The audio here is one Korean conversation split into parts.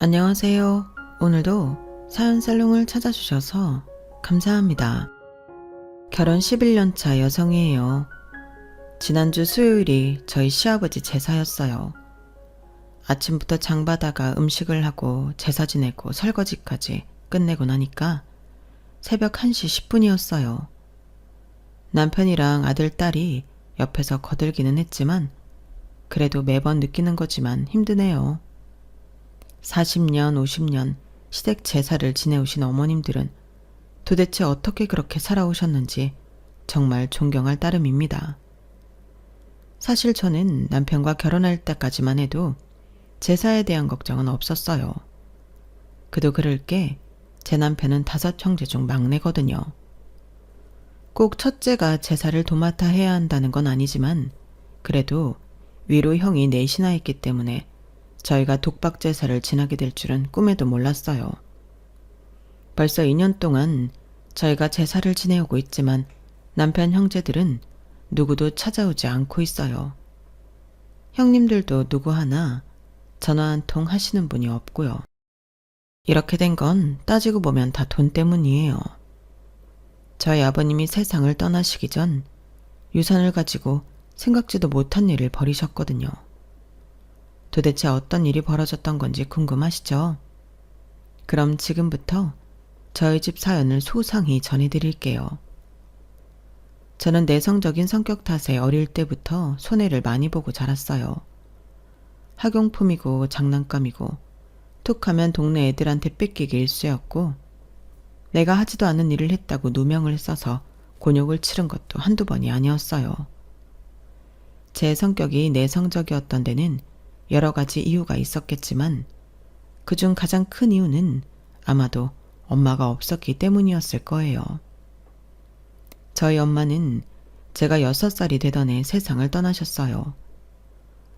안녕하세요. 오늘도 사연 살롱을 찾아주셔서 감사합니다. 결혼 11년 차 여성이에요. 지난주 수요일이 저희 시아버지 제사였어요. 아침부터 장 봐다가 음식을 하고 제사 지내고 설거지까지 끝내고 나니까 새벽 1시 10분이었어요. 남편이랑 아들, 딸이 옆에서 거들기는 했지만 그래도 매번 느끼는 거지만 힘드네요. 40년, 50년 시댁 제사를 지내오신 어머님들은 도대체 어떻게 그렇게 살아오셨는지 정말 존경할 따름입니다. 사실 저는 남편과 결혼할 때까지만 해도 제사에 대한 걱정은 없었어요. 그도 그럴 게 제 남편은 5 형제 중 막내거든요. 꼭 첫째가 제사를 도맡아 해야 한다는 건 아니지만 그래도 위로 형이 넷이나 있기 때문에 저희가 독박 제사를 지나게 될 줄은 꿈에도 몰랐어요. 벌써 2년 동안 저희가 제사를 지내오고 있지만 남편 형제들은 누구도 찾아오지 않고 있어요. 형님들도 누구 하나 전화 한 통 하시는 분이 없고요. 이렇게 된 건 따지고 보면 다 돈 때문이에요. 저희 아버님이 세상을 떠나시기 전 유산을 가지고 생각지도 못한 일을 벌이셨거든요. 도대체 어떤 일이 벌어졌던 건지 궁금하시죠? 그럼 지금부터 저희 집 사연을 소상히 전해드릴게요. 저는 내성적인 성격 탓에 어릴 때부터 손해를 많이 보고 자랐어요. 학용품이고 장난감이고 툭하면 동네 애들한테 뺏기기 일쑤였고 내가 하지도 않은 일을 했다고 누명을 써서 곤욕을 치른 것도 한두 번이 아니었어요. 제 성격이 내성적이었던 데는 여러 가지 이유가 있었겠지만 그중 가장 큰 이유는 아마도 엄마가 없었기 때문이었을 거예요. 저희 엄마는 제가 6살이 되던 해 세상을 떠나셨어요.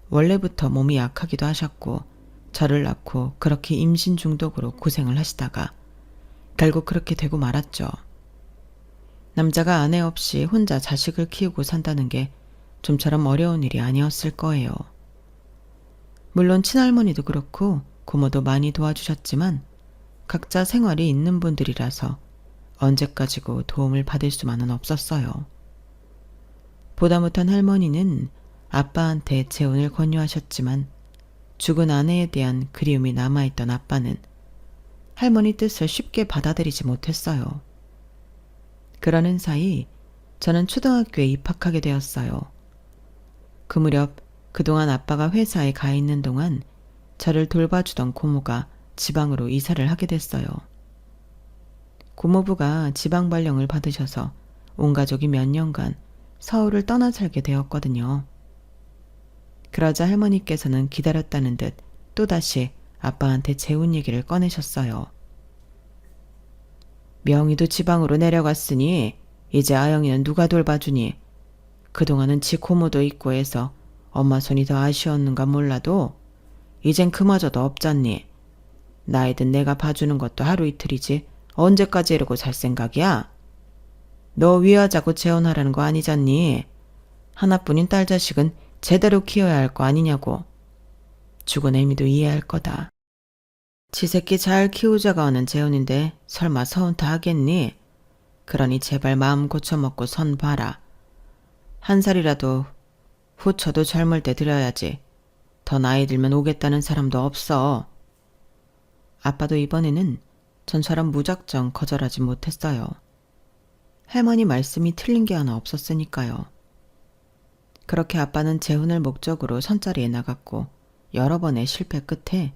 원래부터 몸이 약하기도 하셨고 저를 낳고 그렇게 임신 중독으로 고생을 하시다가 결국 그렇게 되고 말았죠. 남자가 아내 없이 혼자 자식을 키우고 산다는 게 좀처럼 어려운 일이 아니었을 거예요. 물론 친할머니도 그렇고 고모도 많이 도와주셨지만 각자 생활이 있는 분들이라서 언제까지고 도움을 받을 수만은 없었어요. 보다 못한 할머니는 아빠한테 재혼을 권유하셨지만 죽은 아내에 대한 그리움이 남아있던 아빠는 할머니 뜻을 쉽게 받아들이지 못했어요. 그러는 사이 저는 초등학교에 입학하게 되었어요. 그 무렵 그동안 아빠가 회사에 가 있는 동안 저를 돌봐주던 고모가 지방으로 이사를 하게 됐어요. 고모부가 지방 발령을 받으셔서 온 가족이 몇 년간 서울을 떠나 살게 되었거든요. 그러자 할머니께서는 기다렸다는 듯 또다시 아빠한테 재혼 얘기를 꺼내셨어요. 명희도 지방으로 내려갔으니 이제 아영이는 누가 돌봐주니? 그동안은 지 고모도 있고 해서 엄마 손이 더 아쉬웠는가 몰라도 이젠 그마저도 없잖니. 나이든 내가 봐주는 것도 하루 이틀이지 언제까지 이러고 살 생각이야? 너 위하자고 재혼하라는 거 아니잖니? 하나뿐인 딸 자식은 제대로 키워야 할 거 아니냐고. 죽은 애미도 이해할 거다. 지 새끼 잘 키우자가 하는 재혼인데 설마 서운 다 하겠니? 그러니 제발 마음 고쳐먹고 선 봐라. 한 살이라도 후처도 젊을 때 들여야지. 더 나이 들면 오겠다는 사람도 없어. 아빠도 이번에는 전처럼 무작정 거절하지 못했어요. 할머니 말씀이 틀린 게 하나 없었으니까요. 그렇게 아빠는 재혼을 목적으로 선자리에 나갔고 여러 번의 실패 끝에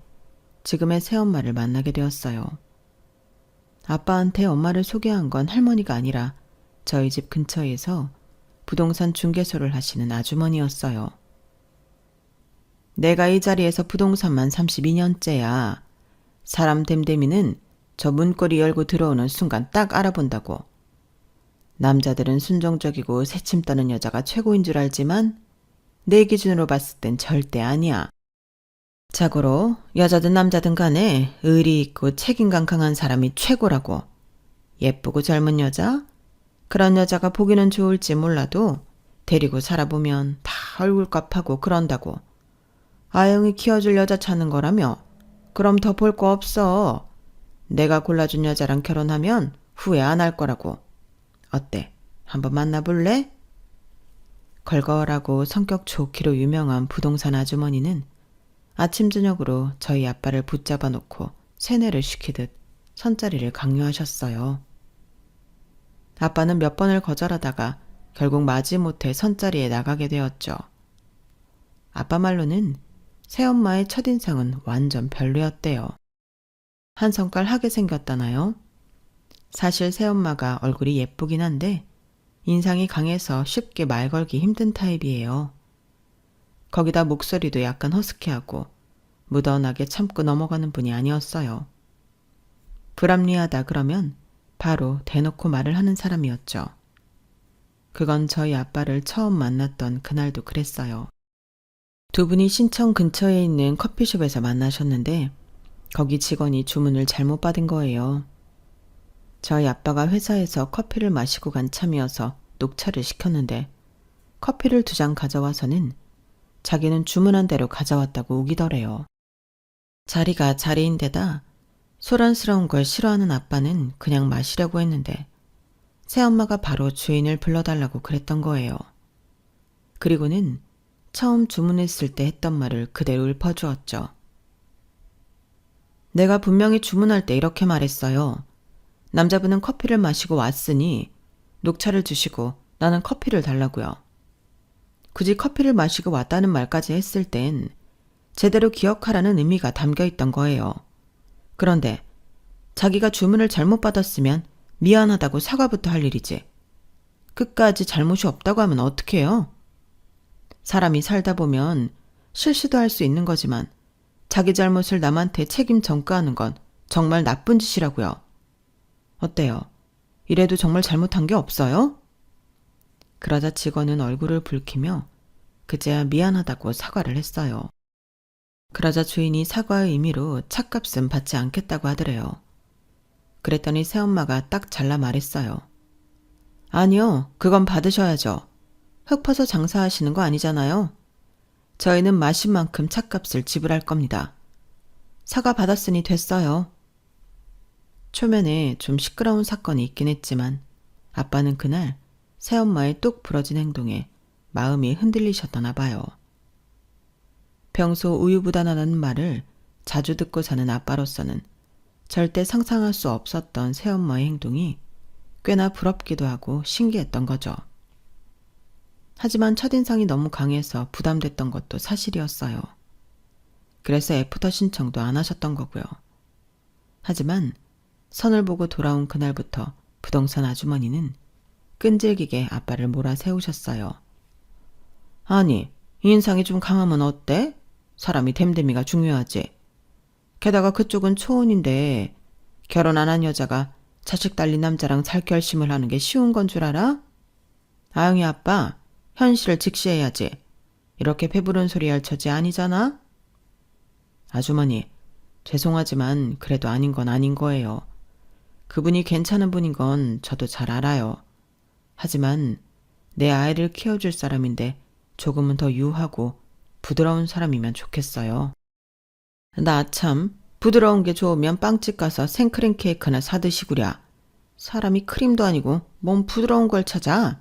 지금의 새엄마를 만나게 되었어요. 아빠한테 엄마를 소개한 건 할머니가 아니라 저희 집 근처에서 부동산 중개소를 하시는 아주머니였어요. 내가 이 자리에서 부동산만 32년째야. 사람 됨됨이는 저 문고리 열고 들어오는 순간 딱 알아본다고. 남자들은 순종적이고 새침 떠는 여자가 최고인 줄 알지만 내 기준으로 봤을 땐 절대 아니야. 자고로 여자든 남자든 간에 의리 있고 책임감 강한 사람이 최고라고. 예쁘고 젊은 여자? 그런 여자가 보기는 좋을지 몰라도 데리고 살아보면 다 얼굴값하고 그런다고. 아영이 키워줄 여자 찾는 거라며 그럼 더 볼 거 없어. 내가 골라준 여자랑 결혼하면 후회 안 할 거라고. 어때? 한번 만나볼래? 걸걸하고 성격 좋기로 유명한 부동산 아주머니는 아침 저녁으로 저희 아빠를 붙잡아 놓고 세뇌를 시키듯 선자리를 강요하셨어요. 아빠는 몇 번을 거절하다가 결국 마지못해 선자리에 나가게 되었죠. 아빠 말로는 새엄마의 첫인상은 완전 별로였대요. 한 성깔 하게 생겼다나요? 사실 새엄마가 얼굴이 예쁘긴 한데 인상이 강해서 쉽게 말 걸기 힘든 타입이에요. 거기다 목소리도 약간 허스키하고 무던하게 참고 넘어가는 분이 아니었어요. 불합리하다 그러면 바로 대놓고 말을 하는 사람이었죠. 그건 저희 아빠를 처음 만났던 그날도 그랬어요. 두 분이 신청 근처에 있는 커피숍에서 만나셨는데 거기 직원이 주문을 잘못 받은 거예요. 저희 아빠가 회사에서 커피를 마시고 간 참이어서 녹차를 시켰는데 커피를 2잔 가져와서는 자기는 주문한 대로 가져왔다고 우기더래요. 자리가 자리인데다 소란스러운 걸 싫어하는 아빠는 그냥 마시려고 했는데 새엄마가 바로 주인을 불러달라고 그랬던 거예요. 그리고는 처음 주문했을 때 했던 말을 그대로 읊어주었죠. 내가 분명히 주문할 때 이렇게 말했어요. 남자분은 커피를 마시고 왔으니 녹차를 주시고 나는 커피를 달라고요. 굳이 커피를 마시고 왔다는 말까지 했을 땐 제대로 기억하라는 의미가 담겨 있던 거예요. 그런데 자기가 주문을 잘못 받았으면 미안하다고 사과부터 할 일이지. 끝까지 잘못이 없다고 하면 어떡해요? 사람이 살다 보면 실수도 할 수 있는 거지만 자기 잘못을 남한테 책임 전가하는 건 정말 나쁜 짓이라고요. 어때요? 이래도 정말 잘못한 게 없어요? 그러자 직원은 얼굴을 붉히며 그제야 미안하다고 사과를 했어요. 그러자 주인이 사과의 의미로 찻값은 받지 않겠다고 하더래요. 그랬더니 새엄마가 딱 잘라 말했어요. 아니요, 그건 받으셔야죠. 흙 퍼서 장사하시는 거 아니잖아요. 저희는 마신 만큼 찻값을 지불할 겁니다. 사과 받았으니 됐어요. 초면에 좀 시끄러운 사건이 있긴 했지만 아빠는 그날 새엄마의 뚝 부러진 행동에 마음이 흔들리셨다나 봐요. 평소 우유부단하다는 말을 자주 듣고 사는 아빠로서는 절대 상상할 수 없었던 새엄마의 행동이 꽤나 부럽기도 하고 신기했던 거죠. 하지만 첫인상이 너무 강해서 부담됐던 것도 사실이었어요. 그래서 애프터 신청도 안 하셨던 거고요. 하지만 선을 보고 돌아온 그날부터 부동산 아주머니는 끈질기게 아빠를 몰아세우셨어요. 아니, 인상이 좀 강하면 어때? 사람이 됨됨이가 중요하지. 게다가 그쪽은 초혼인데 결혼 안 한 여자가 자식 딸린 남자랑 살 결심을 하는 게 쉬운 건 줄 알아? 아영이 아빠, 현실을 직시해야지. 이렇게 배부른 소리 할 처지 아니잖아? 아주머니, 죄송하지만 그래도 아닌 건 아닌 거예요. 그분이 괜찮은 분인 건 저도 잘 알아요. 하지만 내 아이를 키워줄 사람인데 조금은 더 유하고 부드러운 사람이면 좋겠어요. 나 참 부드러운 게 좋으면 빵집 가서 생크림 케이크나 사드시구랴. 사람이 크림도 아니고 뭔 부드러운 걸 찾아.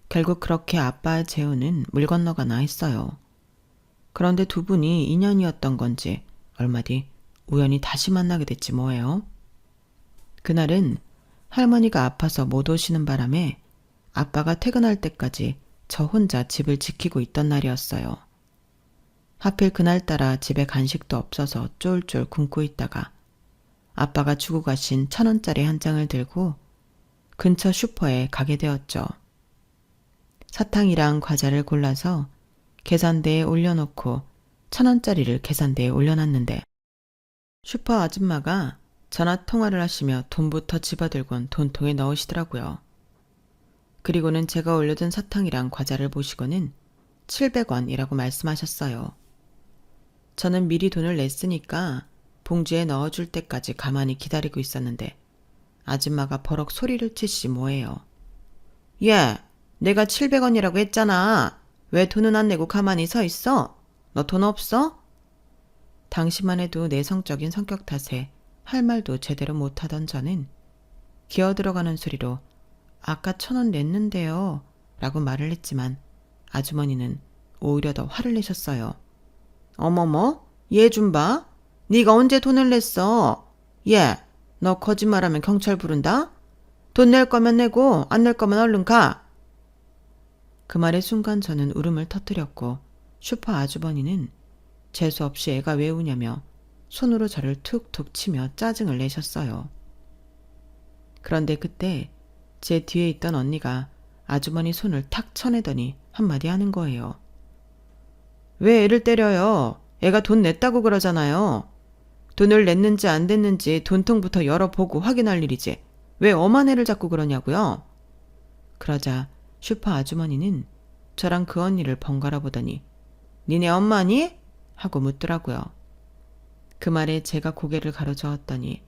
결국 그렇게 아빠의 재혼은 물 건너가나 했어요. 그런데 두 분이 인연이었던 건지 얼마 뒤 우연히 다시 만나게 됐지 뭐예요. 그날은 할머니가 아파서 못 오시는 바람에 아빠가 퇴근할 때까지 저 혼자 집을 지키고 있던 날이었어요. 하필 그날따라 집에 간식도 없어서 쫄쫄 굶고 있다가 아빠가 주고 가신 1,000원짜리 한 장을 들고 근처 슈퍼에 가게 되었죠. 사탕이랑 과자를 골라서 계산대에 올려놓고 1,000원짜리를 계산대에 올려놨는데 슈퍼 아줌마가 전화 통화를 하시며 돈부터 집어들곤 돈통에 넣으시더라고요. 그리고는 제가 올려둔 사탕이랑 과자를 보시고는 700원이라고 말씀하셨어요. 저는 미리 돈을 냈으니까 봉지에 넣어줄 때까지 가만히 기다리고 있었는데 아줌마가 버럭 소리를 치시 뭐예요. 예, 내가 700원이라고 했잖아. 왜 돈은 안 내고 가만히 서 있어? 너 돈 없어? 당시만 해도 내성적인 성격 탓에 할 말도 제대로 못하던 저는 기어들어가는 소리로 아까 1,000원 냈는데요 라고 말을 했지만 아주머니는 오히려 더 화를 내셨어요. 어머머, 얘 좀 봐. 네가 언제 돈을 냈어? 얘, 너 거짓말하면 경찰 부른다? 돈 낼 거면 내고 안 낼 거면 얼른 가. 그 말의 순간 저는 울음을 터뜨렸고 슈퍼 아주머니는 재수없이 애가 왜 우냐며 손으로 저를 툭툭 치며 짜증을 내셨어요. 그런데 그때 제 뒤에 있던 언니가 아주머니 손을 탁 쳐내더니 한마디 하는 거예요. 왜 애를 때려요? 애가 돈 냈다고 그러잖아요. 돈을 냈는지 안 냈는지 돈통부터 열어보고 확인할 일이지. 왜 엄한 애를 자꾸 그러냐고요? 그러자 슈퍼 아주머니는 저랑 그 언니를 번갈아 보더니 니네 엄마니? 하고 묻더라고요. 그 말에 제가 고개를 가로저었더니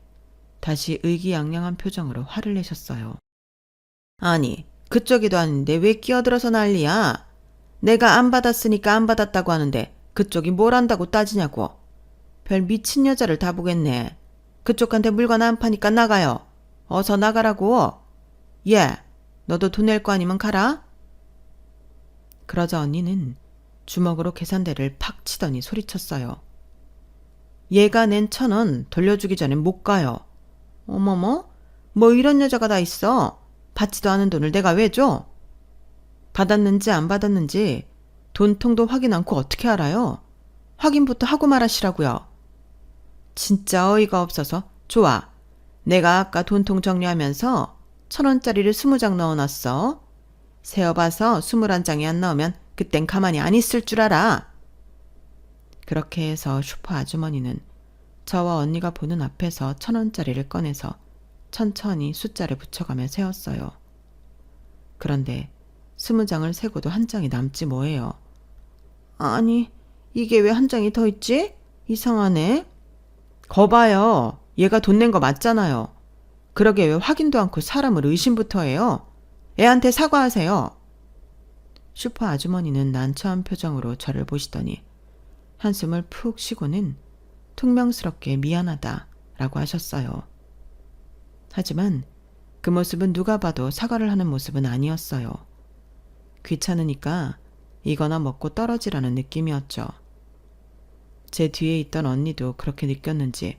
다시 의기양양한 표정으로 화를 내셨어요. 아니, 그쪽이도 아닌데 왜 끼어들어서 난리야? 내가 안 받았으니까 안 받았다고 하는데 그쪽이 뭘 안다고 따지냐고. 별 미친 여자를 다 보겠네. 그쪽한테 물건 안 파니까 나가요. 어서 나가라고. 예, 너도 돈 낼 거 아니면 가라. 그러자 언니는 주먹으로 계산대를 팍 치더니 소리쳤어요. 얘가 낸 1,000원 돌려주기 전엔 못 가요. 어머머, 뭐 이런 여자가 다 있어. 받지도 않은 돈을 내가 왜 줘? 받았는지 안 받았는지 돈통도 확인 않고 어떻게 알아요? 확인부터 하고 말하시라고요. 진짜 어이가 없어서. 좋아. 내가 아까 돈통 정리하면서 1,000원짜리를 20장 넣어놨어. 세어봐서 21장이 안 나오면 그땐 가만히 안 있을 줄 알아. 그렇게 해서 슈퍼 아주머니는 저와 언니가 보는 앞에서 1,000원짜리를 꺼내서 천천히 숫자를 붙여가며 세었어요. 그런데 20장을 세고도 한 장이 남지 뭐예요. 아니, 이게 왜 한 장이 더 있지? 이상하네. 거봐요. 얘가 돈 낸 거 맞잖아요. 그러게 왜 확인도 않고 사람을 의심부터 해요? 애한테 사과하세요. 슈퍼 아주머니는 난처한 표정으로 저를 보시더니 한숨을 푹 쉬고는 퉁명스럽게 미안하다 라고 하셨어요. 하지만 그 모습은 누가 봐도 사과를 하는 모습은 아니었어요. 귀찮으니까 이거나 먹고 떨어지라는 느낌이었죠. 제 뒤에 있던 언니도 그렇게 느꼈는지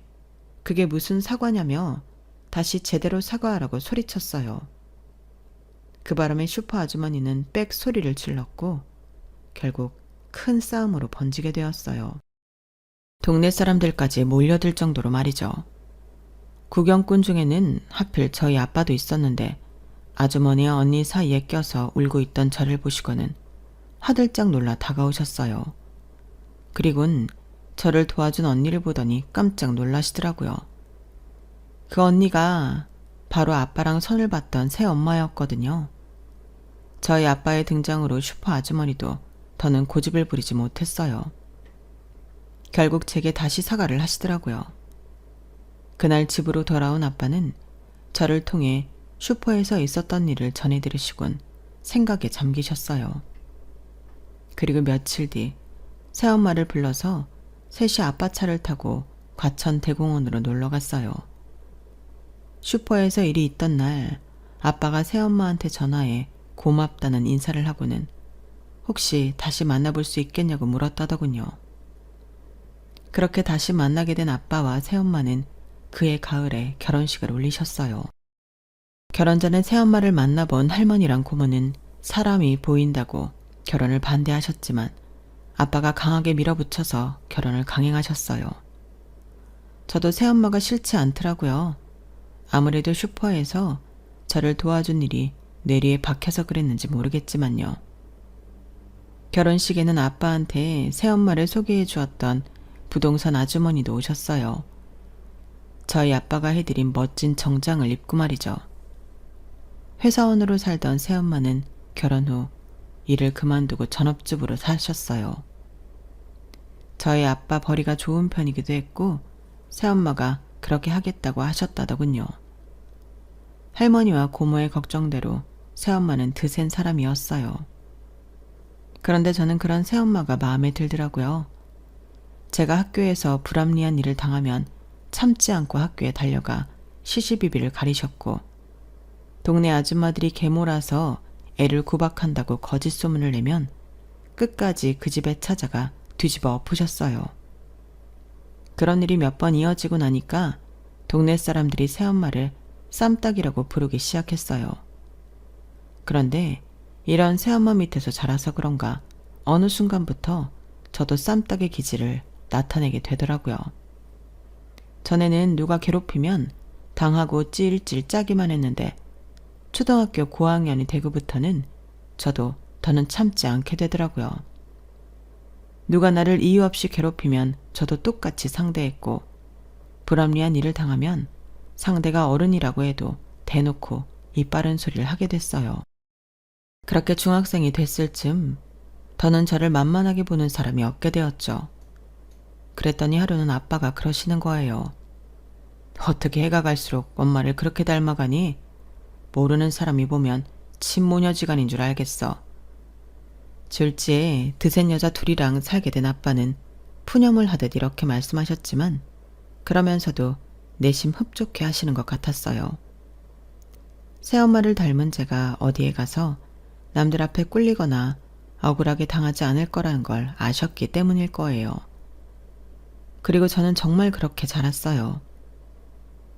그게 무슨 사과냐며 다시 제대로 사과하라고 소리쳤어요. 그 바람에 슈퍼 아주머니는 빽 소리를 질렀고 결국 큰 싸움으로 번지게 되었어요. 동네 사람들까지 몰려들 정도로 말이죠. 구경꾼 중에는 하필 저희 아빠도 있었는데 아주머니와 언니 사이에 껴서 울고 있던 저를 보시고는 화들짝 놀라 다가오셨어요. 그리곤 저를 도와준 언니를 보더니 깜짝 놀라시더라고요. 그 언니가 바로 아빠랑 손을 봤던 새엄마였거든요. 저희 아빠의 등장으로 슈퍼 아주머니도 더는 고집을 부리지 못했어요. 결국 제게 다시 사과를 하시더라고요. 그날 집으로 돌아온 아빠는 저를 통해 슈퍼에서 있었던 일을 전해 들으시곤 생각에 잠기셨어요. 그리고 며칠 뒤 새엄마를 불러서 셋이 아빠 차를 타고 과천 대공원으로 놀러 갔어요. 슈퍼에서 일이 있던 날 아빠가 새엄마한테 전화해 고맙다는 인사를 하고는 혹시 다시 만나볼 수 있겠냐고 물었다더군요. 그렇게 다시 만나게 된 아빠와 새엄마는 그해 가을에 결혼식을 올리셨어요. 결혼 전에 새엄마를 만나본 할머니랑 고모는 사람이 보인다고 결혼을 반대하셨지만 아빠가 강하게 밀어붙여서 결혼을 강행하셨어요. 저도 새엄마가 싫지 않더라고요. 아무래도 슈퍼에서 저를 도와준 일이 뇌리에 박혀서 그랬는지 모르겠지만요. 결혼식에는 아빠한테 새엄마를 소개해 주었던 부동산 아주머니도 오셨어요. 저희 아빠가 해드린 멋진 정장을 입고 말이죠. 회사원으로 살던 새엄마는 결혼 후 일을 그만두고 전업주부로 사셨어요. 저희 아빠 벌이가 좋은 편이기도 했고 새엄마가 그렇게 하겠다고 하셨다더군요. 할머니와 고모의 걱정대로 새엄마는 드센 사람이었어요. 그런데 저는 그런 새엄마가 마음에 들더라고요. 제가 학교에서 불합리한 일을 당하면 참지 않고 학교에 달려가 시시비비를 가리셨고, 동네 아줌마들이 계모라서 애를 구박한다고 거짓 소문을 내면 끝까지 그 집에 찾아가 뒤집어 엎으셨어요. 그런 일이 몇 번 이어지고 나니까 동네 사람들이 새엄마를 쌈딱이라고 부르기 시작했어요. 그런데 이런 새엄마 밑에서 자라서 그런가 어느 순간부터 저도 쌈딱의 기질을 나타내게 되더라고요. 전에는 누가 괴롭히면 당하고 찔찔 짜기만 했는데 초등학교 고학년이 되고부터는 저도 더는 참지 않게 되더라고요. 누가 나를 이유 없이 괴롭히면 저도 똑같이 상대했고, 불합리한 일을 당하면 상대가 어른이라고 해도 대놓고 이빠른 소리를 하게 됐어요. 그렇게 중학생이 됐을 즈음 더는 저를 만만하게 보는 사람이 없게 되었죠. 그랬더니 하루는 아빠가 그러시는 거예요. 어떻게 해가 갈수록 엄마를 그렇게 닮아가니? 모르는 사람이 보면 친모녀지간인 줄 알겠어. 졸지에 드센 여자 둘이랑 살게 된 아빠는 푸념을 하듯 이렇게 말씀하셨지만 그러면서도 내심 흡족해 하시는 것 같았어요. 새엄마를 닮은 제가 어디에 가서 남들 앞에 꿀리거나 억울하게 당하지 않을 거라는 걸 아셨기 때문일 거예요. 그리고 저는 정말 그렇게 자랐어요.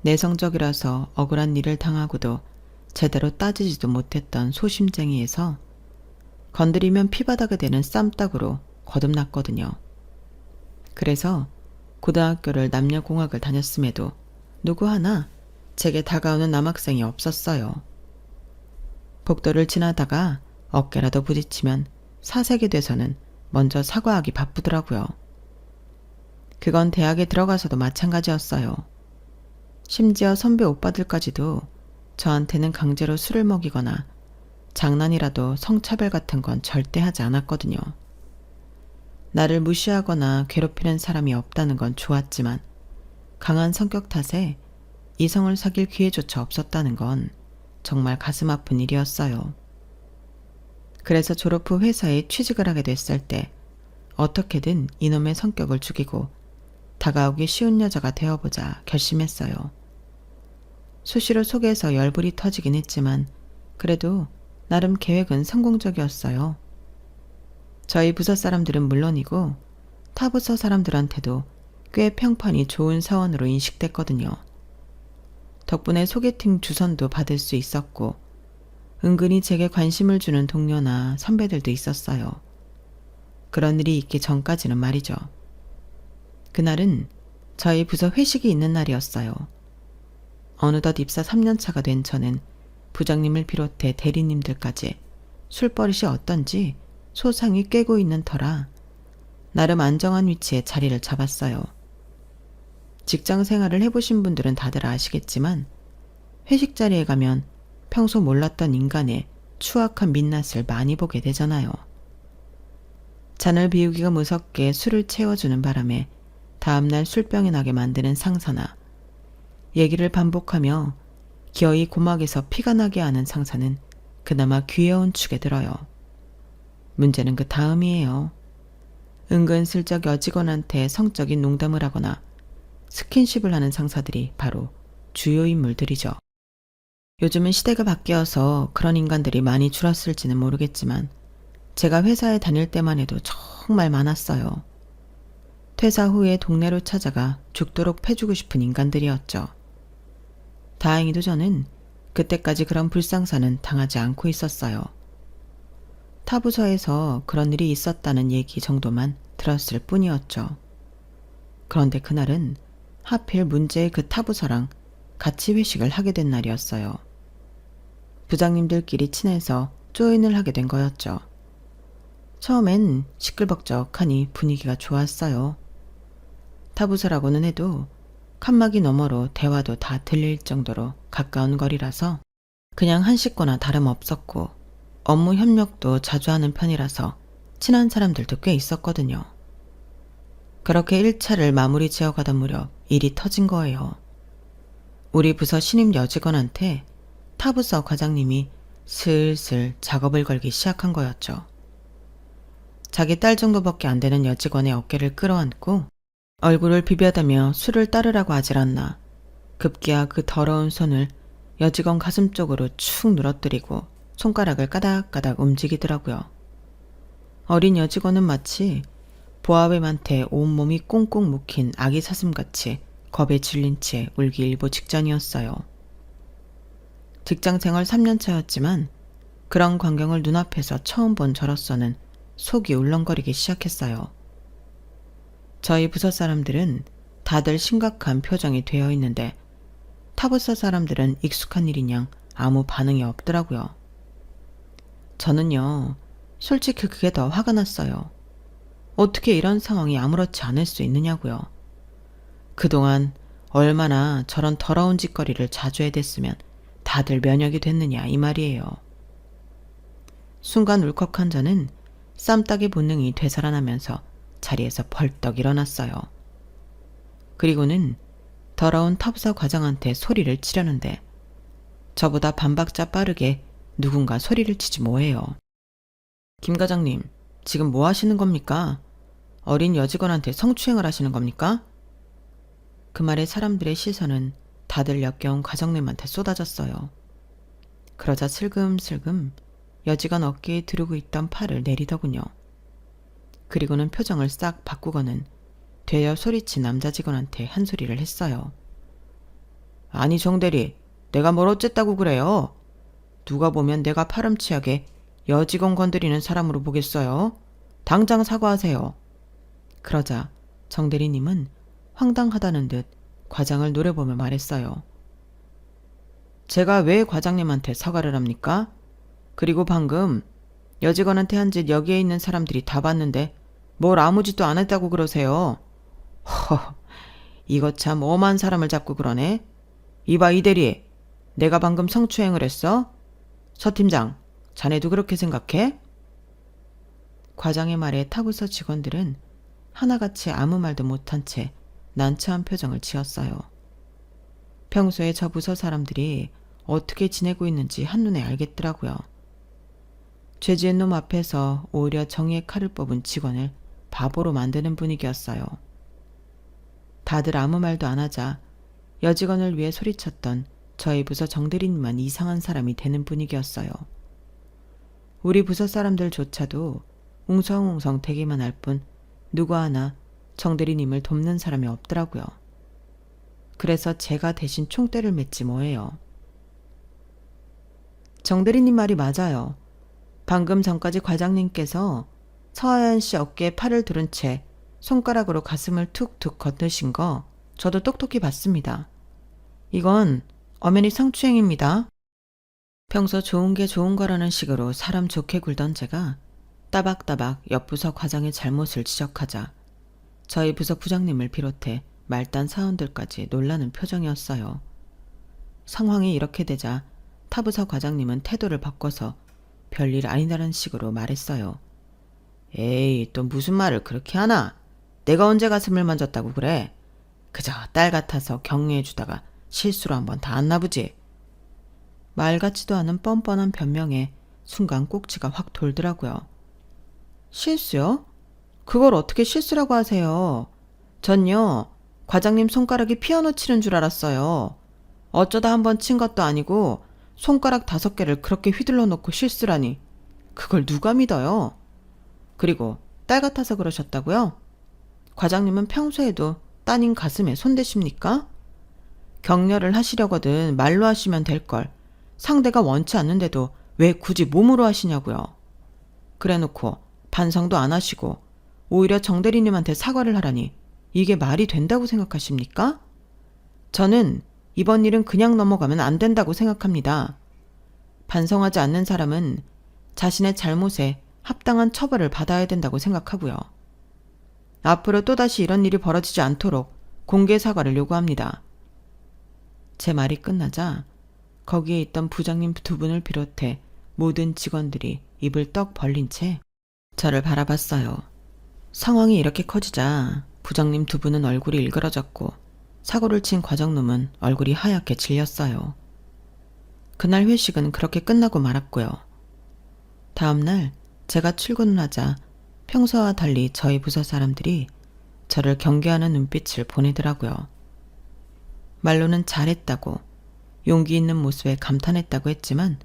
내성적이라서 억울한 일을 당하고도 제대로 따지지도 못했던 소심쟁이에서 건드리면 피바닥이 되는 쌈딱으로 거듭났거든요. 그래서 고등학교를 남녀공학을 다녔음에도 누구 하나 제게 다가오는 남학생이 없었어요. 복도를 지나다가 어깨라도 부딪히면 사색이 돼서는 먼저 사과하기 바쁘더라고요. 그건 대학에 들어가서도 마찬가지였어요. 심지어 선배 오빠들까지도 저한테는 강제로 술을 먹이거나 장난이라도 성차별 같은 건 절대 하지 않았거든요. 나를 무시하거나 괴롭히는 사람이 없다는 건 좋았지만 강한 성격 탓에 이성을 사귈 기회조차 없었다는 건 정말 가슴 아픈 일이었어요. 그래서 졸업 후 회사에 취직을 하게 됐을 때 어떻게든 이놈의 성격을 죽이고 다가오기 쉬운 여자가 되어보자 결심했어요. 수시로 속에서 열불이 터지긴 했지만 그래도 나름 계획은 성공적이었어요. 저희 부서 사람들은 물론이고 타 부서 사람들한테도 꽤 평판이 좋은 사원으로 인식됐거든요. 덕분에 소개팅 주선도 받을 수 있었고 은근히 제게 관심을 주는 동료나 선배들도 있었어요. 그런 일이 있기 전까지는 말이죠. 그날은 저희 부서 회식이 있는 날이었어요. 어느덧 입사 3년차가 된 저는 부장님을 비롯해 대리님들까지 술버릇이 어떤지 소상히 꿰고 있는 터라 나름 안정한 위치에 자리를 잡았어요. 직장 생활을 해보신 분들은 다들 아시겠지만 회식 자리에 가면 평소 몰랐던 인간의 추악한 민낯을 많이 보게 되잖아요. 잔을 비우기가 무섭게 술을 채워주는 바람에 다음날 술병이 나게 만드는 상사나 얘기를 반복하며 기어이 고막에서 피가 나게 하는 상사는 그나마 귀여운 축에 들어요. 문제는 그 다음이에요. 은근슬쩍 여직원한테 성적인 농담을 하거나 스킨십을 하는 상사들이 바로 주요 인물들이죠. 요즘은 시대가 바뀌어서 그런 인간들이 많이 줄었을지는 모르겠지만 제가 회사에 다닐 때만 해도 정말 많았어요. 퇴사 후에 동네로 찾아가 죽도록 패주고 싶은 인간들이었죠. 다행히도 저는 그때까지 그런 불상사는 당하지 않고 있었어요. 타 부서에서 그런 일이 있었다는 얘기 정도만 들었을 뿐이었죠. 그런데 그날은 하필 문제의 그 타 부서랑 같이 회식을 하게 된 날이었어요. 부장님들끼리 친해서 조인을 하게 된 거였죠. 처음엔 시끌벅적하니 분위기가 좋았어요. 타 부서라고는 해도 칸막이 너머로 대화도 다 들릴 정도로 가까운 거리라서 그냥 한 식구나 다름없었고 업무 협력도 자주 하는 편이라서 친한 사람들도 꽤 있었거든요. 그렇게 1차를 마무리 지어가던 무렵 일이 터진 거예요. 우리 부서 신입 여직원한테 타 부서 과장님이 슬슬 작업을 걸기 시작한 거였죠. 자기 딸 정도밖에 안 되는 여직원의 어깨를 끌어안고 얼굴을 비벼대며 술을 따르라고 하질 않나. 급기야 그 더러운 손을 여직원 가슴 쪽으로 축 늘어뜨리고 손가락을 까닥까닥 움직이더라고요. 어린 여직원은 마치 보아뱀한테 온몸이 꽁꽁 묶인 아기 사슴같이 겁에 질린 채 울기 일보 직전이었어요. 직장생활 3년차였지만 그런 광경을 눈앞에서 처음 본 저로서는 속이 울렁거리기 시작했어요. 저희 부서 사람들은 다들 심각한 표정이 되어 있는데 타부서 사람들은 익숙한 일이냥 아무 반응이 없더라고요. 저는요, 솔직히 그게 더 화가 났어요. 어떻게 이런 상황이 아무렇지 않을 수 있느냐고요. 그동안 얼마나 저런 더러운 짓거리를 자주 해댔으면 다들 면역이 됐느냐 이 말이에요. 순간 울컥한 저는 쌈따기 본능이 되살아나면서 자리에서 벌떡 일어났어요. 그리고는 더러운 타부사 과장한테 소리를 치려는데 저보다 반박자 빠르게 누군가 소리를 치지 뭐해요. 김 과장님, 지금 뭐 하시는 겁니까? 어린 여직원한테 성추행을 하시는 겁니까? 그 말에 사람들의 시선은 다들 역겨운 과장님한테 쏟아졌어요. 그러자 슬금슬금 여직원 어깨에 두르고 있던 팔을 내리더군요. 그리고는 표정을 싹 바꾸고는 되어 소리친 남자 직원한테 한 소리를 했어요. 아니 정대리, 내가 뭘 어쨌다고 그래요? 누가 보면 내가 파렴치하게 여직원 건드리는 사람으로 보겠어요? 당장 사과하세요. 그러자 정대리님은 황당하다는 듯 과장을 노려보며 말했어요. 제가 왜 과장님한테 사과를 합니까? 그리고 방금 여직원한테 한 짓 여기에 있는 사람들이 다 봤는데 뭘 아무 짓도 안 했다고 그러세요? 허, 이거 참 엄한 사람을 잡고 그러네. 이봐 이 대리, 내가 방금 성추행을 했어? 서 팀장, 자네도 그렇게 생각해? 과장의 말에 타부서 직원들은 하나같이 아무 말도 못한 채 난처한 표정을 지었어요. 평소에 저 부서 사람들이 어떻게 지내고 있는지 한눈에 알겠더라고요. 죄 지은 놈 앞에서 오히려 정의의 칼을 뽑은 직원을 바보로 만드는 분위기였어요. 다들 아무 말도 안 하자 여직원을 위해 소리쳤던 저희 부서 정대리님만 이상한 사람이 되는 분위기였어요. 우리 부서 사람들조차도 웅성웅성 대기만 할 뿐 누구 하나 정대리님을 돕는 사람이 없더라고요. 그래서 제가 대신 총대를 맸지 뭐예요. 정대리님 말이 맞아요. 방금 전까지 과장님께서 서하연 씨 어깨에 팔을 두른 채 손가락으로 가슴을 툭툭 건드신 거 저도 똑똑히 봤습니다. 이건 엄연히 성추행입니다. 평소 좋은 게 좋은 거라는 식으로 사람 좋게 굴던 제가 따박따박 옆 부서 과장의 잘못을 지적하자 저희 부서 부장님을 비롯해 말단 사원들까지 놀라는 표정이었어요. 상황이 이렇게 되자 타부서 과장님은 태도를 바꿔서 별일 아니다라는 식으로 말했어요. 에이, 또 무슨 말을 그렇게 하나? 내가 언제 가슴을 만졌다고 그래? 그저 딸 같아서 격려해주다가 실수로 한번 닿았나 보지. 말 같지도 않은 뻔뻔한 변명에 순간 꼭지가 확 돌더라고요. 실수요? 그걸 어떻게 실수라고 하세요? 전요, 과장님 손가락이 피아노 치는 줄 알았어요. 어쩌다 한번 친 것도 아니고 손가락 5개를 그렇게 휘둘러 놓고 실수라니. 그걸 누가 믿어요? 그리고 딸 같아서 그러셨다고요? 과장님은 평소에도 따님 가슴에 손대십니까? 격려를 하시려거든 말로 하시면 될걸. 상대가 원치 않는데도 왜 굳이 몸으로 하시냐고요. 그래놓고 반성도 안 하시고 오히려 정대리님한테 사과를 하라니 이게 말이 된다고 생각하십니까? 저는 이번 일은 그냥 넘어가면 안 된다고 생각합니다. 반성하지 않는 사람은 자신의 잘못에 합당한 처벌을 받아야 된다고 생각하고요. 앞으로 또다시 이런 일이 벌어지지 않도록 공개 사과를 요구합니다. 제 말이 끝나자 거기에 있던 부장님 2분을 비롯해 모든 직원들이 입을 떡 벌린 채 저를 바라봤어요. 상황이 이렇게 커지자 부장님 2분은 얼굴이 일그러졌고 사고를 친 과장놈은 얼굴이 하얗게 질렸어요. 그날 회식은 그렇게 끝나고 말았고요. 다음날 제가 출근을 하자 평소와 달리 저희 부서 사람들이 저를 경계하는 눈빛을 보내더라고요. 말로는 잘했다고, 용기 있는 모습에 감탄했다고 했지만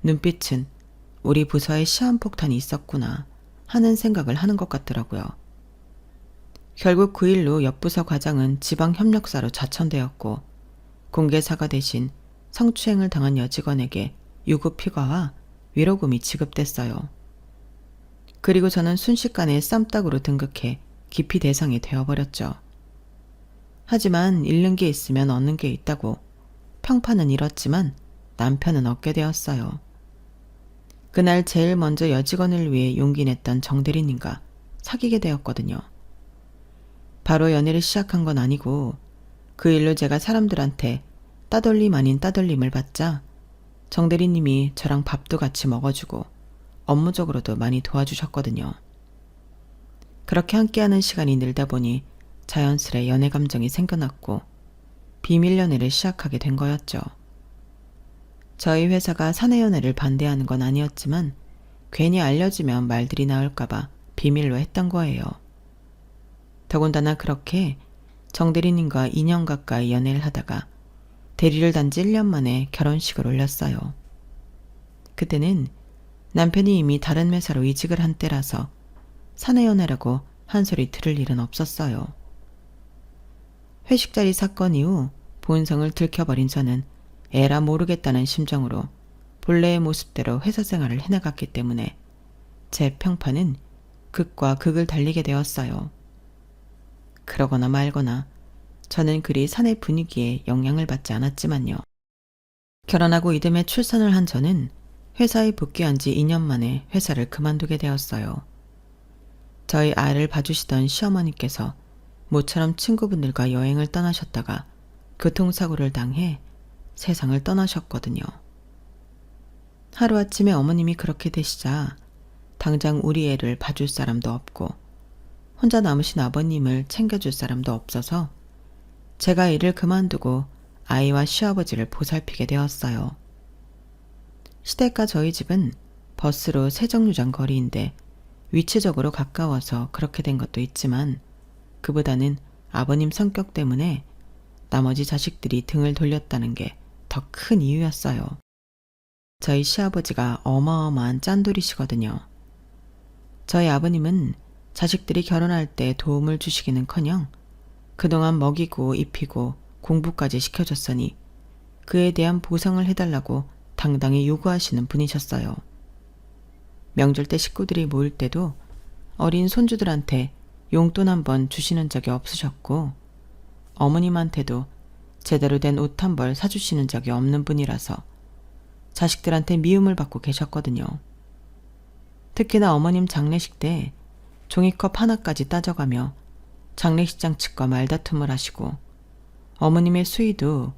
눈빛은 우리 부서에 시한폭탄이 있었구나 하는 생각을 하는 것 같더라고요. 결국 그 일로 옆 부서 과장은 지방협력사로 좌천되었고 공개 사과 대신 성추행을 당한 여직원에게 유급휴가와 위로금이 지급됐어요. 그리고 저는 순식간에 쌈딱으로 등극해 기피 대상이 되어버렸죠. 하지만 잃는 게 있으면 얻는 게 있다고 평판은 잃었지만 남편은 얻게 되었어요. 그날 제일 먼저 여직원을 위해 용기 냈던 정대리님과 사귀게 되었거든요. 바로 연애를 시작한 건 아니고 그 일로 제가 사람들한테 따돌림 아닌 따돌림을 받자 정대리님이 저랑 밥도 같이 먹어주고 업무적으로도 많이 도와주셨거든요. 그렇게 함께하는 시간이 늘다 보니 자연스레 연애 감정이 생겨났고 비밀 연애를 시작하게 된 거였죠. 저희 회사가 사내 연애를 반대하는 건 아니었지만 괜히 알려지면 말들이 나올까봐 비밀로 했던 거예요. 더군다나 그렇게 정대리님과 2년 가까이 연애를 하다가 대리를 단지 1년 만에 결혼식을 올렸어요. 그때는 남편이 이미 다른 회사로 이직을 한 때라서 사내 연애라고 한 소리 들을 일은 없었어요. 회식 자리 사건 이후 본성을 들켜버린 저는 에라 모르겠다는 심정으로 본래의 모습대로 회사 생활을 해나갔기 때문에 제 평판은 극과 극을 달리게 되었어요. 그러거나 말거나 저는 그리 사내 분위기에 영향을 받지 않았지만요. 결혼하고 이듬해 출산을 한 저는 회사에 복귀한 지 2년 만에 회사를 그만두게 되었어요. 저희 아이를 봐주시던 시어머니께서 모처럼 친구분들과 여행을 떠나셨다가 교통사고를 당해 세상을 떠나셨거든요. 하루아침에 어머님이 그렇게 되시자 당장 우리 애를 봐줄 사람도 없고 혼자 남으신 아버님을 챙겨줄 사람도 없어서 제가 일을 그만두고 아이와 시아버지를 보살피게 되었어요. 시댁과 저희 집은 버스로 세정류장 거리인데 위치적으로 가까워서 그렇게 된 것도 있지만 그보다는 아버님 성격 때문에 나머지 자식들이 등을 돌렸다는 게 더 큰 이유였어요. 저희 시아버지가 어마어마한 짠돌이시거든요. 저희 아버님은 자식들이 결혼할 때 도움을 주시기는커녕 그동안 먹이고 입히고 공부까지 시켜줬으니 그에 대한 보상을 해달라고 당당히 요구하시는 분이셨어요. 명절 때 식구들이 모일 때도 어린 손주들한테 용돈 한 번 주시는 적이 없으셨고 어머님한테도 제대로 된 옷 한 벌 사주시는 적이 없는 분이라서 자식들한테 미움을 받고 계셨거든요. 특히나 어머님 장례식 때 종이컵 하나까지 따져가며 장례식장 측과 말다툼을 하시고 어머님의 수의도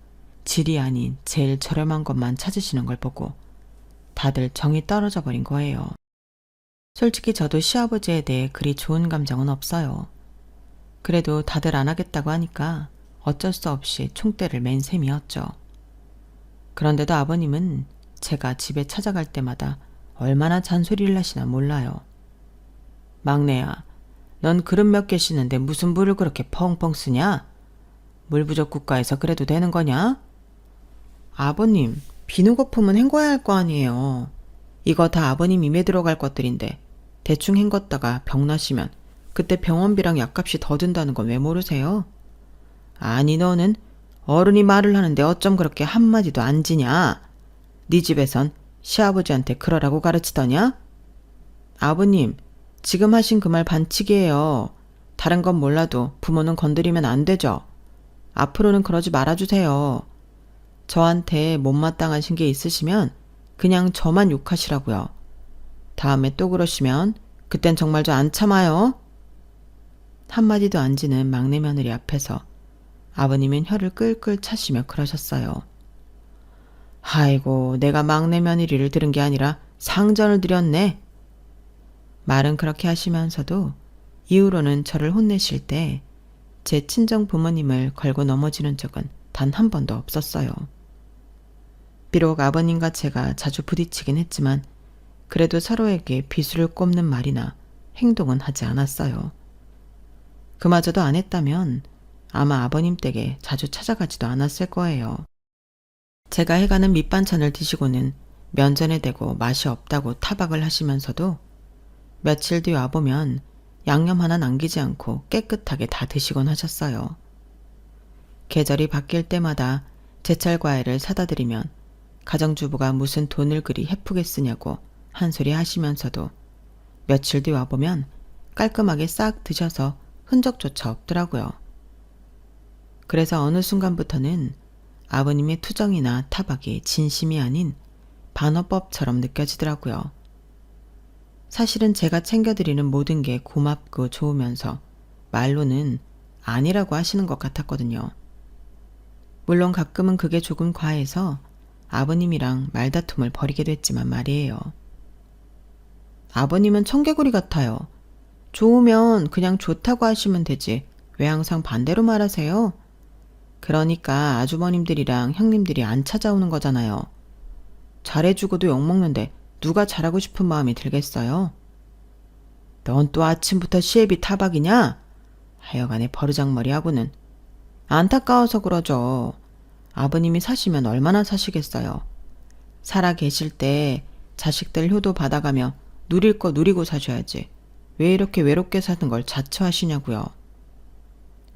질이 아닌 제일 저렴한 것만 찾으시는 걸 보고 다들 정이 떨어져 버린 거예요. 솔직히 저도 시아버지에 대해 그리 좋은 감정은 없어요. 그래도 다들 안 하겠다고 하니까 어쩔 수 없이 총대를 맨 셈이었죠. 그런데도 아버님은 제가 집에 찾아갈 때마다 얼마나 잔소리를 하시나 몰라요. 막내야, 넌 그릇 몇 개 씻는데 무슨 물을 그렇게 펑펑 쓰냐? 물 부족 국가에서 그래도 되는 거냐? 아버님, 비누거품은 헹궈야 할 거 아니에요. 이거 다 아버님 입에 들어갈 것들인데 대충 헹궜다가 병 나시면 그때 병원비랑 약값이 더 든다는 건 왜 모르세요? 아니 너는 어른이 말을 하는데 어쩜 그렇게 한마디도 안 지냐? 네 집에선 시아버지한테 그러라고 가르치더냐? 아버님, 지금 하신 그 말 반칙이에요. 다른 건 몰라도 부모는 건드리면 안 되죠. 앞으로는 그러지 말아주세요. 저한테 못마땅하신 게 있으시면 그냥 저만 욕하시라고요. 다음에 또 그러시면 그땐 정말 저 안 참아요. 한마디도 안 지는 막내 며느리 앞에서 아버님은 혀를 끌끌 차시며 그러셨어요. 아이고, 내가 막내 며느리를 들은 게 아니라 상전을 드렸네. 말은 그렇게 하시면서도 이후로는 저를 혼내실 때 제 친정 부모님을 걸고 넘어지는 적은 단 한 번도 없었어요. 비록 아버님과 제가 자주 부딪히긴 했지만 그래도 서로에게 비수를 꼽는 말이나 행동은 하지 않았어요. 그마저도 안 했다면 아마 아버님 댁에 자주 찾아가지도 않았을 거예요. 제가 해가는 밑반찬을 드시고는 면전에 대고 맛이 없다고 타박을 하시면서도 며칠 뒤 와보면 양념 하나 남기지 않고 깨끗하게 다 드시곤 하셨어요. 계절이 바뀔 때마다 제철 과일을 사다 드리면 가정주부가 무슨 돈을 그리 헤프게 쓰냐고 한 소리 하시면서도 며칠 뒤 와보면 깔끔하게 싹 드셔서 흔적조차 없더라고요. 그래서 어느 순간부터는 아버님의 투정이나 타박이 진심이 아닌 반어법처럼 느껴지더라고요. 사실은 제가 챙겨드리는 모든 게 고맙고 좋으면서 말로는 아니라고 하시는 것 같았거든요. 물론 가끔은 그게 조금 과해서 아버님이랑 말다툼을 벌이게 됐지만 말이에요. 아버님은 청개구리 같아요. 좋으면 그냥 좋다고 하시면 되지. 왜 항상 반대로 말하세요? 그러니까 아주버님들이랑 형님들이 안 찾아오는 거잖아요. 잘해주고도 욕먹는데 누가 잘하고 싶은 마음이 들겠어요? 넌 또 아침부터 시애비 타박이냐? 하여간에 버르장머리하고는. 안타까워서 그러죠. 아버님이 사시면 얼마나 사시겠어요. 살아 계실 때 자식들 효도 받아가며 누릴 거 누리고 사셔야지. 왜 이렇게 외롭게 사는 걸 자처하시냐고요.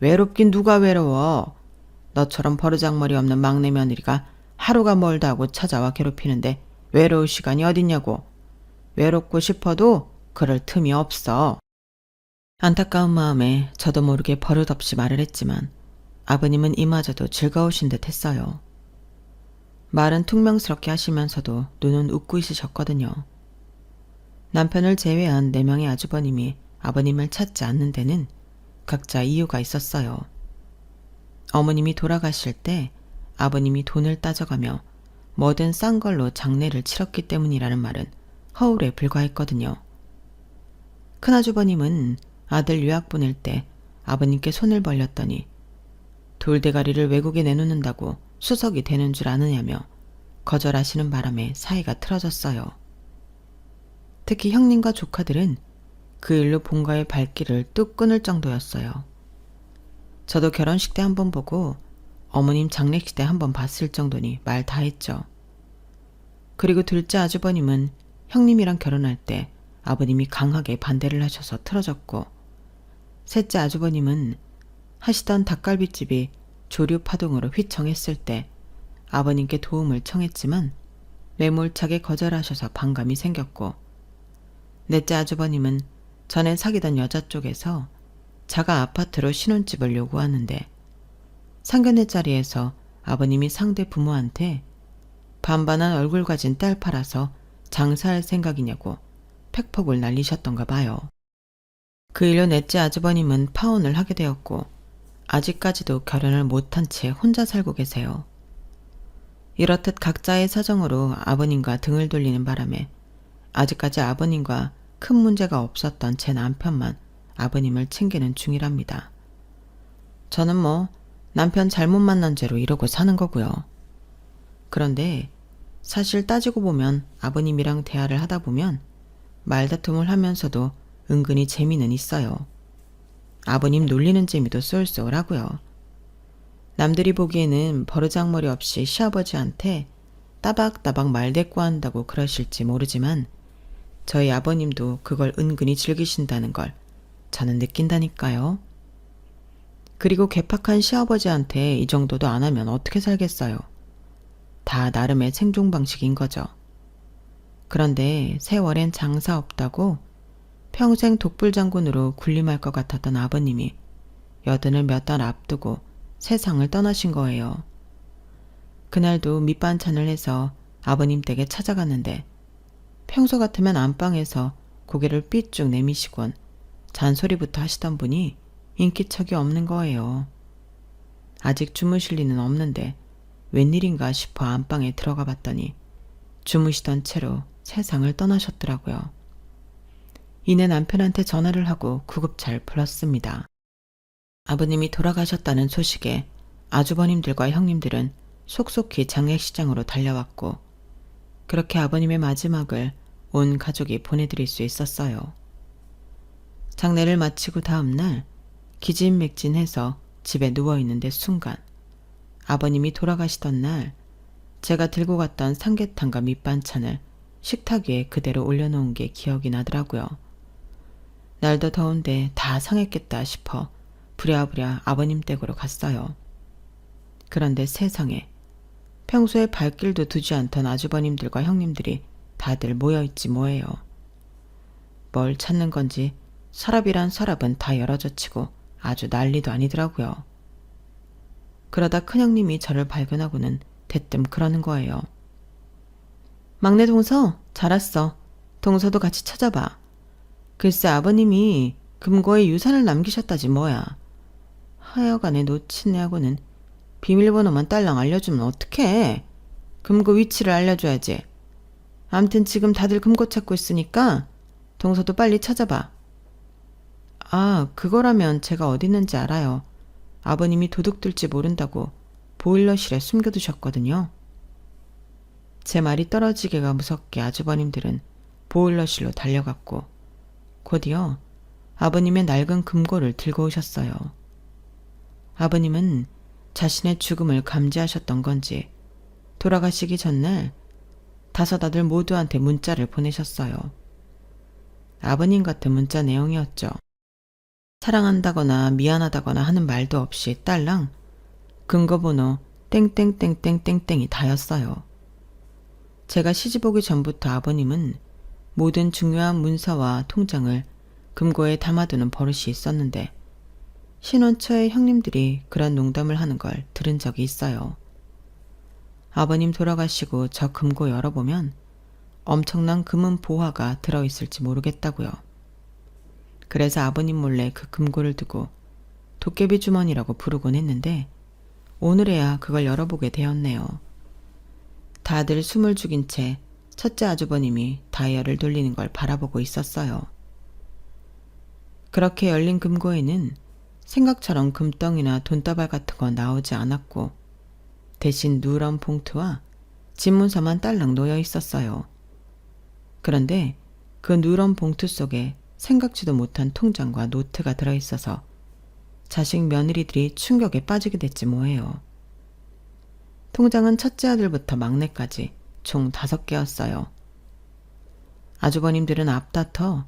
외롭긴 누가 외로워. 너처럼 버르장머리 없는 막내 며느리가 하루가 멀다 하고 찾아와 괴롭히는데 외로울 시간이 어딨냐고. 외롭고 싶어도 그럴 틈이 없어. 안타까운 마음에 저도 모르게 버릇없이 말을 했지만 아버님은 이마저도 즐거우신 듯 했어요. 말은 퉁명스럽게 하시면서도 눈은 웃고 있으셨거든요. 남편을 제외한 4명의 아주버님이 아버님을 찾지 않는 데는 각자 이유가 있었어요. 어머님이 돌아가실 때 아버님이 돈을 따져가며 뭐든 싼 걸로 장례를 치렀기 때문이라는 말은 허울에 불과했거든요. 큰아주버님은 아들 유학 보낼 때 아버님께 손을 벌렸더니 돌대가리를 외국에 내놓는다고 수석이 되는 줄 아느냐며 거절하시는 바람에 사이가 틀어졌어요. 특히 형님과 조카들은 그 일로 본가의 발길을 뚝 끊을 정도였어요. 저도 결혼식 때 한 번 보고 어머님 장례식 때 한 번 봤을 정도니 말 다 했죠. 그리고 둘째 아주버님은 형님이랑 결혼할 때 아버님이 강하게 반대를 하셔서 틀어졌고, 셋째 아주버님은 하시던 닭갈비집이 조류 파동으로 휘청했을 때 아버님께 도움을 청했지만 매몰차게 거절하셔서 반감이 생겼고, 넷째 아주버님은 전에 사귀던 여자 쪽에서 자가 아파트로 신혼집을 요구하는데 상견례 자리에서 아버님이 상대 부모한테 반반한 얼굴 가진 딸 팔아서 장사할 생각이냐고 팩폭을 날리셨던가 봐요. 그 일로 넷째 아주버님은 파혼을 하게 되었고 아직까지도 결혼을 못한 채 혼자 살고 계세요. 이렇듯 각자의 사정으로 아버님과 등을 돌리는 바람에 아직까지 아버님과 큰 문제가 없었던 제 남편만 아버님을 챙기는 중이랍니다. 저는 뭐 남편 잘못 만난 죄로 이러고 사는 거고요. 그런데 사실 따지고 보면 아버님이랑 대화를 하다 보면 말다툼을 하면서도 은근히 재미는 있어요. 아버님 놀리는 재미도 쏠쏠하고요. 남들이 보기에는 버르장머리 없이 시아버지한테 따박따박 말대꾸한다고 그러실지 모르지만 저희 아버님도 그걸 은근히 즐기신다는 걸 저는 느낀다니까요. 그리고 괴팍한 시아버지한테 이 정도도 안 하면 어떻게 살겠어요. 다 나름의 생존 방식인 거죠. 그런데 세월엔 장사 없다고 평생 독불장군으로 군림할 것 같았던 아버님이 여든을 몇 달 앞두고 세상을 떠나신 거예요. 그날도 밑반찬을 해서 아버님 댁에 찾아갔는데 평소 같으면 안방에서 고개를 삐쭉 내미시곤 잔소리부터 하시던 분이 인기척이 없는 거예요. 아직 주무실 리는 없는데 웬일인가 싶어 안방에 들어가 봤더니 주무시던 채로 세상을 떠나셨더라고요. 이내 남편한테 전화를 하고 구급차를 불렀습니다. 아버님이 돌아가셨다는 소식에 아주버님들과 형님들은 속속히 장례식장으로 달려왔고 그렇게 아버님의 마지막을 온 가족이 보내드릴 수 있었어요. 장례를 마치고 다음 날 기진맥진해서 집에 누워있는데 순간 아버님이 돌아가시던 날 제가 들고 갔던 삼계탕과 밑반찬을 식탁 위에 그대로 올려놓은 게 기억이 나더라고요. 날도 더운데 다 상했겠다 싶어 부랴부랴 아버님 댁으로 갔어요. 그런데 세상에 평소에 발길도 두지 않던 아주버님들과 형님들이 다들 모여있지 뭐예요. 뭘 찾는 건지 서랍이란 서랍은 다 열어젖히고 아주 난리도 아니더라고요. 그러다 큰형님이 저를 발견하고는 대뜸 그러는 거예요. 막내 동서, 잘 왔어. 동서도 같이 찾아봐. 글쎄 아버님이 금고에 유산을 남기셨다지 뭐야. 하여간에 놓친 애하고는 비밀번호만 딸랑 알려주면 어떡해. 금고 위치를 알려줘야지. 암튼 지금 다들 금고 찾고 있으니까 동서도 빨리 찾아봐. 아, 그거라면 제가 어디 있는지 알아요. 아버님이 도둑 들지 모른다고 보일러실에 숨겨두셨거든요. 제 말이 떨어지기가 무섭게 아주버님들은 보일러실로 달려갔고 곧이어 아버님의 낡은 금고를 들고 오셨어요. 아버님은 자신의 죽음을 감지하셨던 건지 돌아가시기 전날 다섯 아들 모두한테 문자를 보내셨어요. 아버님 같은 문자 내용이었죠. 사랑한다거나 미안하다거나 하는 말도 없이 딸랑 금고번호 땡땡땡땡땡땡이 다였어요. 제가 시집 오기 전부터 아버님은 모든 중요한 문서와 통장을 금고에 담아두는 버릇이 있었는데 신혼 초에 형님들이 그런 농담을 하는 걸 들은 적이 있어요. 아버님 돌아가시고 저 금고 열어보면 엄청난 금은 보화가 들어있을지 모르겠다고요. 그래서 아버님 몰래 그 금고를 두고 도깨비 주머니라고 부르곤 했는데 오늘에야 그걸 열어보게 되었네요. 다들 숨을 죽인 채 첫째 아주버님이 다이얼을 돌리는 걸 바라보고 있었어요. 그렇게 열린 금고에는 생각처럼 금덩이나 돈다발 같은 건 나오지 않았고 대신 누런 봉투와 집문서만 딸랑 놓여 있었어요. 그런데 그 누런 봉투 속에 생각지도 못한 통장과 노트가 들어있어서 자식 며느리들이 충격에 빠지게 됐지 뭐예요. 통장은 첫째 아들부터 막내까지 총 5개였어요. 아주버님들은 앞다퉈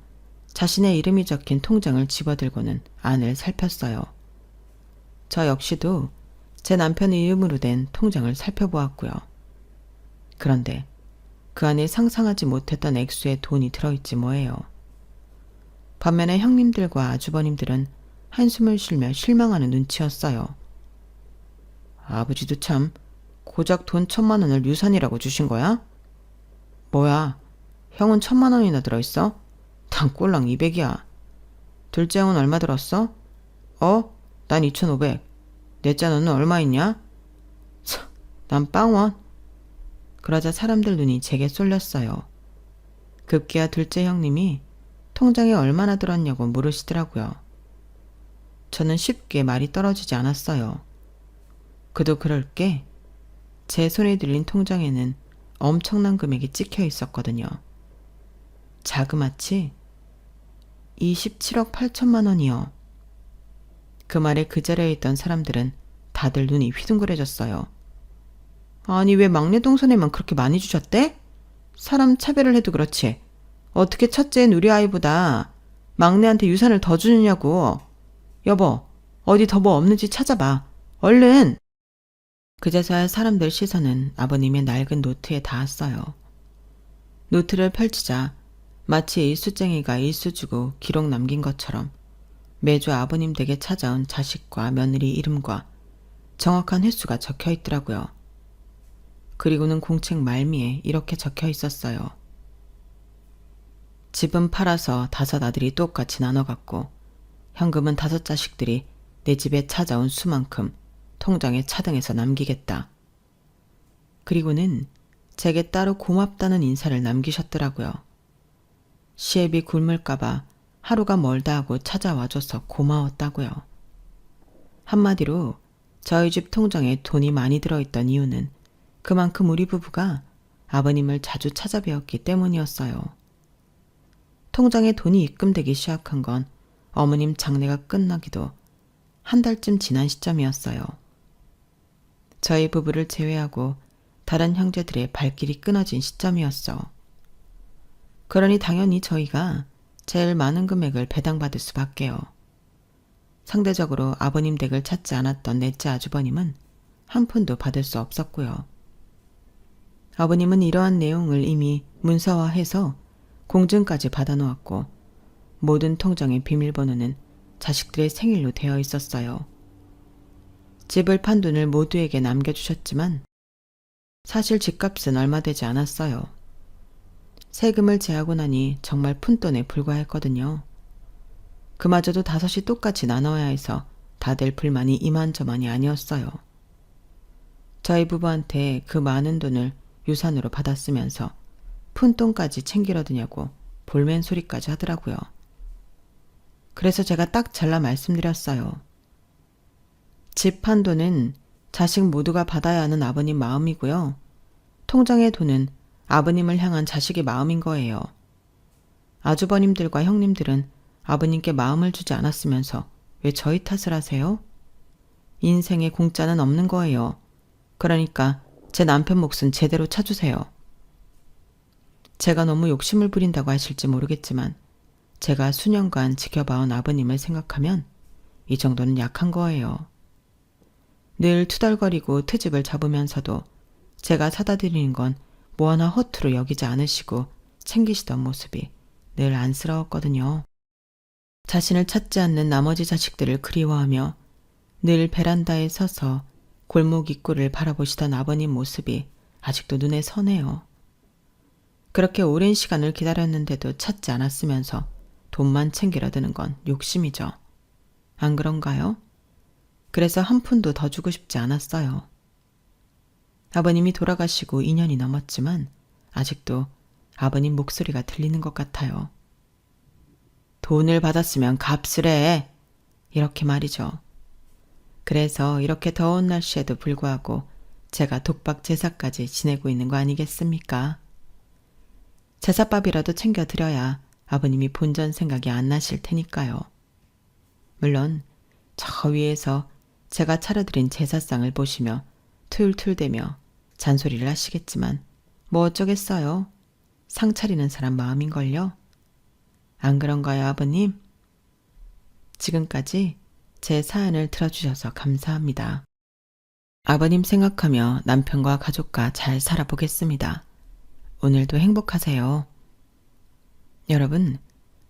자신의 이름이 적힌 통장을 집어들고는 안을 살폈어요. 저 역시도 제 남편의 이름으로 된 통장을 살펴보았고요. 그런데 그 안에 상상하지 못했던 액수의 돈이 들어있지 뭐예요. 반면에 형님들과 아주버님들은 한숨을 쉬며 실망하는 눈치였어요. 아버지도 참 고작 돈 1,000만 원을 유산이라고 주신 거야? 뭐야, 형은 1,000만 원이나 들어있어? 난 꼴랑 200이야. 둘째 형은 얼마 들었어? 난 2,500. 넷째 너는 얼마 있냐? 참, 난 빵원. 그러자 사람들 눈이 제게 쏠렸어요. 급기야 둘째 형님이 통장에 얼마나 들었냐고 물으시더라고요. 저는 쉽게 말이 떨어지지 않았어요. 그도 그럴 게 제 손에 들린 통장에는 엄청난 금액이 찍혀 있었거든요. 자그마치 27억 8천만 원이요. 그 말에 그 자리에 있던 사람들은 다들 눈이 휘둥그레졌어요. 아니 왜 막내 동선에만 그렇게 많이 주셨대? 사람 차별을 해도 그렇지. 어떻게 첫째인 우리 아이보다 막내한테 유산을 더 주느냐고. 여보, 어디 더 뭐 없는지 찾아봐. 얼른! 그제서야 사람들 시선은 아버님의 낡은 노트에 닿았어요. 노트를 펼치자 마치 일수쟁이가 일수 주고 기록 남긴 것처럼 매주 아버님 댁에 찾아온 자식과 며느리 이름과 정확한 횟수가 적혀 있더라고요. 그리고는 공책 말미에 이렇게 적혀 있었어요. 집은 팔아서 5 아들이 똑같이 나눠갔고 현금은 5 자식들이 내 집에 찾아온 수만큼 통장에 차등해서 남기겠다. 그리고는 제게 따로 고맙다는 인사를 남기셨더라고요. 시애비 굶을까봐 하루가 멀다 하고 찾아와줘서 고마웠다고요. 한마디로 저희 집 통장에 돈이 많이 들어있던 이유는 그만큼 우리 부부가 아버님을 자주 찾아뵈었기 때문이었어요. 통장에 돈이 입금되기 시작한 건 어머님 장례가 끝나기도 한 달쯤 지난 시점이었어요. 저희 부부를 제외하고 다른 형제들의 발길이 끊어진 시점이었죠. 그러니 당연히 저희가 제일 많은 금액을 배당받을 수밖에요. 상대적으로 아버님 댁을 찾지 않았던 넷째 아주버님은 한 푼도 받을 수 없었고요. 아버님은 이러한 내용을 이미 문서화해서 공증까지 받아놓았고 모든 통장의 비밀번호는 자식들의 생일로 되어 있었어요. 집을 판 돈을 모두에게 남겨주셨지만 사실 집값은 얼마 되지 않았어요. 세금을 제하고 나니 정말 푼돈에 불과했거든요. 그마저도 다섯이 똑같이 나눠야 해서 다들 불만이 이만저만이 아니었어요. 저희 부부한테 그 많은 돈을 유산으로 받았으면서 푼돈까지 챙기려 드냐고 볼멘 소리까지 하더라고요. 그래서 제가 딱 잘라 말씀드렸어요. 집 한 돈은 자식 모두가 받아야 하는 아버님 마음이고요. 통장의 돈은 아버님을 향한 자식의 마음인 거예요. 아주버님들과 형님들은 아버님께 마음을 주지 않았으면서 왜 저희 탓을 하세요? 인생에 공짜는 없는 거예요. 그러니까 제 남편 몫은 제대로 쳐주세요. 제가 너무 욕심을 부린다고 하실지 모르겠지만 제가 수년간 지켜봐온 아버님을 생각하면 이 정도는 약한 거예요. 늘 투덜거리고 트집을 잡으면서도 제가 사다 드리는 건 뭐 하나 허투루 여기지 않으시고 챙기시던 모습이 늘 안쓰러웠거든요. 자신을 찾지 않는 나머지 자식들을 그리워하며 늘 베란다에 서서 골목 입구를 바라보시던 아버님 모습이 아직도 눈에 선해요. 그렇게 오랜 시간을 기다렸는데도 찾지 않았으면서 돈만 챙기려 드는 건 욕심이죠. 안 그런가요? 그래서 한 푼도 더 주고 싶지 않았어요. 아버님이 돌아가시고 2년이 넘었지만 아직도 아버님 목소리가 들리는 것 같아요. 돈을 받았으면 값을 해. 이렇게 말이죠. 그래서 이렇게 더운 날씨에도 불구하고 제가 독박 제사까지 지내고 있는 거 아니겠습니까? 제사밥이라도 챙겨드려야 아버님이 본전 생각이 안 나실 테니까요. 물론 저 위에서 제가 차려드린 제사상을 보시며 툴툴대며 잔소리를 하시겠지만 뭐 어쩌겠어요. 상 차리는 사람 마음인걸요. 안 그런가요, 아버님? 지금까지 제 사연을 들어주셔서 감사합니다. 아버님 생각하며 남편과 가족과 잘 살아보겠습니다. 오늘도 행복하세요. 여러분,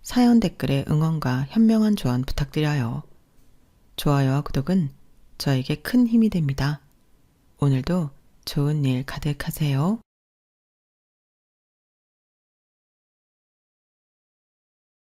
사연 댓글에 응원과 현명한 조언 부탁드려요. 좋아요와 구독은 저에게 큰 힘이 됩니다. 오늘도 좋은 일 가득하세요.